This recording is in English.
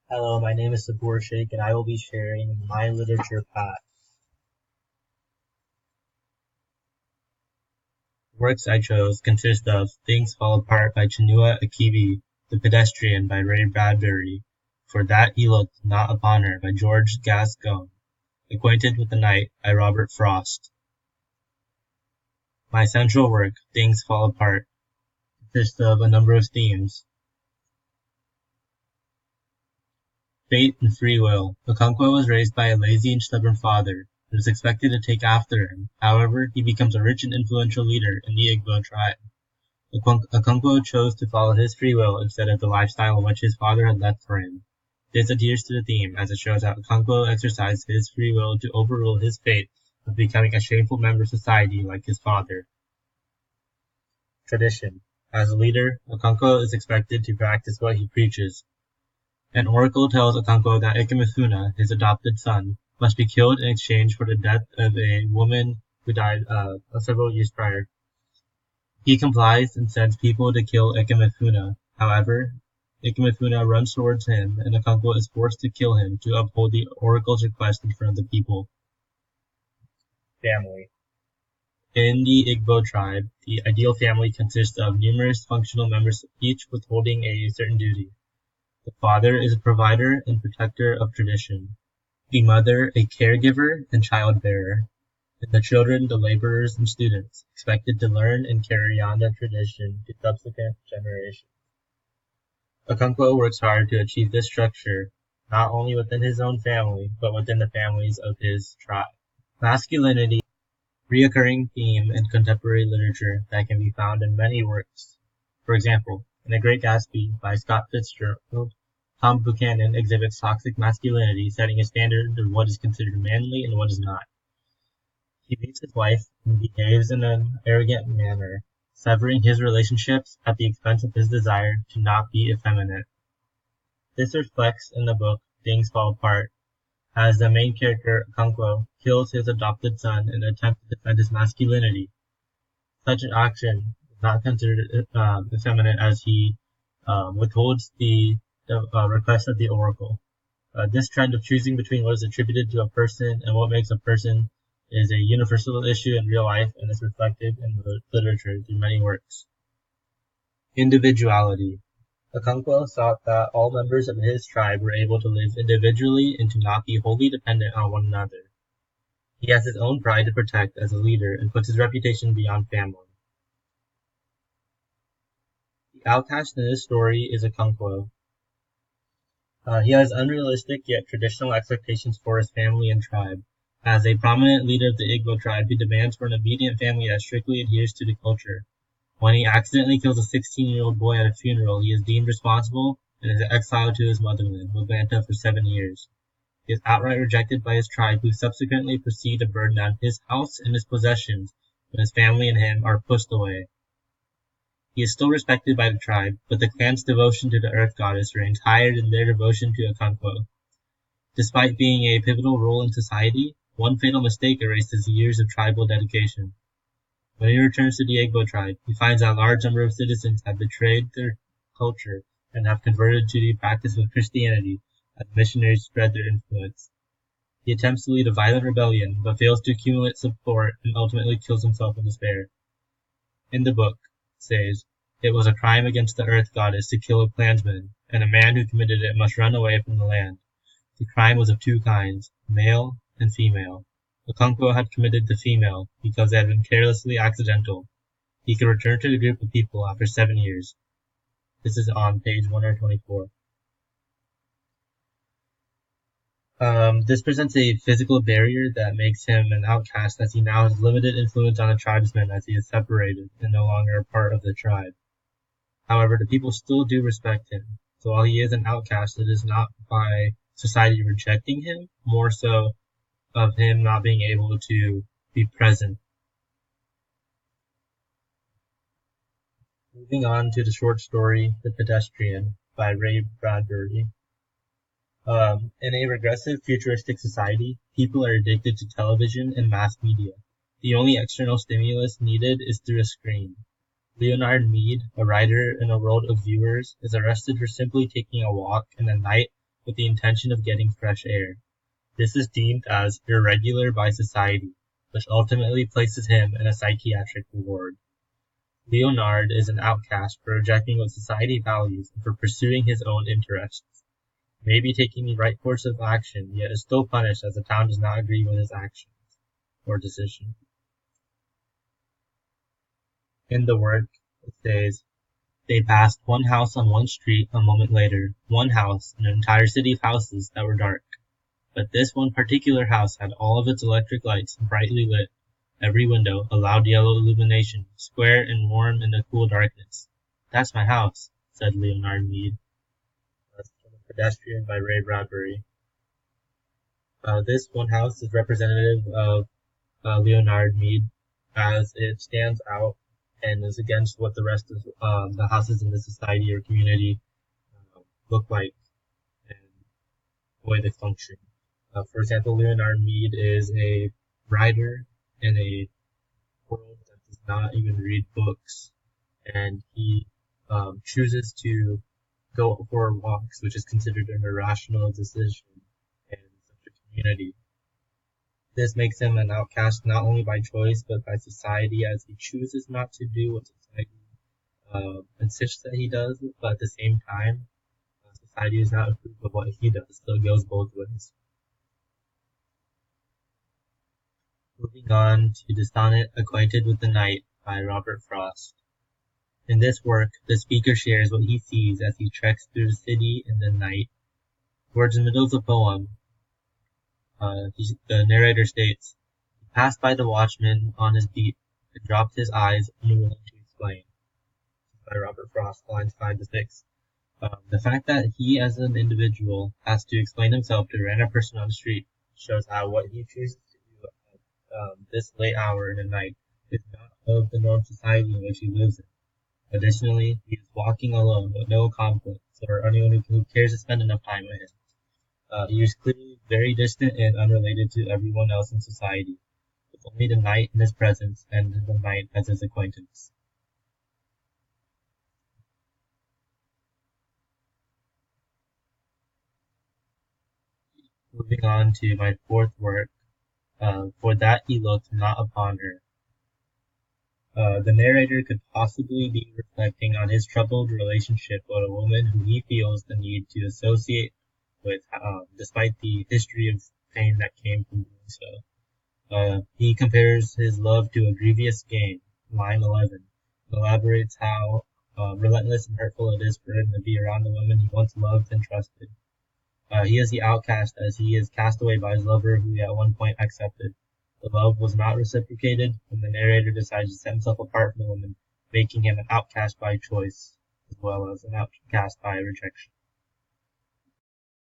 Hello, my name is Sabur Sheikh, and I will be sharing my literature path. The works I chose consist of Things Fall Apart by Chinua Achebe, The Pedestrian by Ray Bradbury, For That He Looked Not Upon Her by George Gascoigne, Acquainted with the Night by Robert Frost. My central work, Things Fall Apart, consists of a number of themes. Fate and free will. Okonkwo was raised by a lazy and stubborn father, and is expected to take after him. However, he becomes a rich and influential leader in the Igbo tribe. Okonkwo chose to follow his free will instead of the lifestyle which his father had left for him. This adheres to the theme, as it shows how Okonkwo exercised his free will to overrule his fate of becoming a shameful member of society like his father. Tradition. As a leader, Okonkwo is expected to practice what he preaches. An oracle tells Okonkwo that Ikemefuna, his adopted son, must be killed in exchange for the death of a woman who died several years prior. He complies and sends people to kill Ikemefuna. However, Ikemefuna runs towards him, and Okonkwo is forced to kill him to uphold the oracle's request in front of the people. Family. In the Igbo tribe, the ideal family consists of numerous functional members, each withholding a certain duty. The father is a provider and protector of tradition, the mother a caregiver and child-bearer, and the children the laborers and students, expected to learn and carry on the tradition to subsequent generations. Okonkwo works hard to achieve this structure, not only within his own family, but within the families of his tribe. Masculinity, reoccurring theme in contemporary literature that can be found in many works. For example, in The Great Gatsby by Scott Fitzgerald, Tom Buchanan exhibits toxic masculinity, setting a standard of what is considered manly and what is not. He beats his wife and behaves in an arrogant manner, severing his relationships at the expense of his desire to not be effeminate. This reflects in the book Things Fall Apart, as the main character, Okonkwo, kills his adopted son in an attempt to defend his masculinity. Such an action is not considered effeminate, as he withholds the request of the oracle. This trend of choosing between what is attributed to a person and what makes a person is a universal issue in real life and is reflected in literature through many works. Individuality. Okonkwo thought that all members of his tribe were able to live individually and to not be wholly dependent on one another. He has his own pride to protect as a leader and puts his reputation beyond family. The outcast in this story is Okonkwo. He has unrealistic yet traditional expectations for his family and tribe. As a prominent leader of the Igbo tribe, he demands for an obedient family that strictly adheres to the culture. When he accidentally kills a 16-year-old boy at a funeral, he is deemed responsible and is exiled to his motherland, Luganda, for 7 years. He is outright rejected by his tribe, who subsequently proceed to burn down his house and his possessions when his family and him are pushed away. He is still respected by the tribe, but the clan's devotion to the earth goddess ranks higher than their devotion to Okonkwo. Despite being a pivotal role in society, one fatal mistake erases years of tribal dedication. When he returns to the Igbo tribe, he finds that a large number of citizens have betrayed their culture and have converted to the practice of Christianity as missionaries spread their influence. He attempts to lead a violent rebellion, but fails to accumulate support and ultimately kills himself in despair. In the book, it says, "It was a crime against the earth goddess to kill a clansman, and a man who committed it must run away from the land. The crime was of two kinds, male and female. Okonkwo had committed the female because it had been carelessly accidental. He could return to the group of people after 7 years." This is on page 124. This presents a physical barrier that makes him an outcast, as he now has limited influence on the tribesmen as he is separated and no longer a part of the tribe. However, the people still do respect him, so while he is an outcast, it is not by society rejecting him, more so of him not being able to be present. Moving on to the short story The Pedestrian by Ray Bradbury. In a regressive, futuristic society, people are addicted to television and mass media. The only external stimulus needed is through a screen. Leonard Mead, a writer in a world of viewers, is arrested for simply taking a walk in the night with the intention of getting fresh air. This is deemed as irregular by society, which ultimately places him in a psychiatric ward. Leonard is an outcast for rejecting what society values and for pursuing his own interests. He may be taking the right course of action, yet is still punished as the town does not agree with his actions or decision. In the work, it says, they passed one house on one street a moment later, one house, an entire city of houses that were dark. But this one particular house had all of its electric lights brightly lit, every window a loud yellow illumination, square and warm in the cool darkness. That's my house, said Leonard Mead. That's from Pedestrian by Ray Bradbury. This one house is representative of Leonard Mead, as it stands out and is against what the rest of the houses in the society or community look like and the way they function. For example, Leonard Mead is a writer in a world that does not even read books, and he chooses to go for walks, which is considered an irrational decision in such a community. This makes him an outcast not only by choice but by society, as he chooses not to do what society insists that he does, but at the same time, society does not approve of what he does, so it goes both ways. Moving on to the sonnet Acquainted with the Night by Robert Frost. In this work, the speaker shares what he sees as he treks through the city in the night. Towards the middle of the poem, the narrator states, he passed by the watchman on his beat and dropped his eyes unwilling to explain. By Robert Frost, lines 5 to 6. The fact that he as an individual has to explain himself to a random person on the street shows how what he chooses to do at this late hour in the night is not of the norm society in which he lives in. Additionally, he is walking alone with no accomplice or anyone who cares to spend enough time with him. He is clearly very distant and unrelated to everyone else in society, with only the night in his presence and the night as his acquaintance. Moving on to my fourth work, For That He Looked Not Upon Her. The narrator could possibly be reflecting on his troubled relationship with a woman who he feels the need to associate with, despite the history of pain that came from doing so. He compares his love to a grievous game, line 11, elaborates how relentless and hurtful it is for him to be around the woman he once loved and trusted. He is the outcast as he is cast away by his lover who he at one point accepted. The love was not reciprocated, and the narrator decides to set himself apart from the woman, making him an outcast by choice, as well as an outcast by rejection.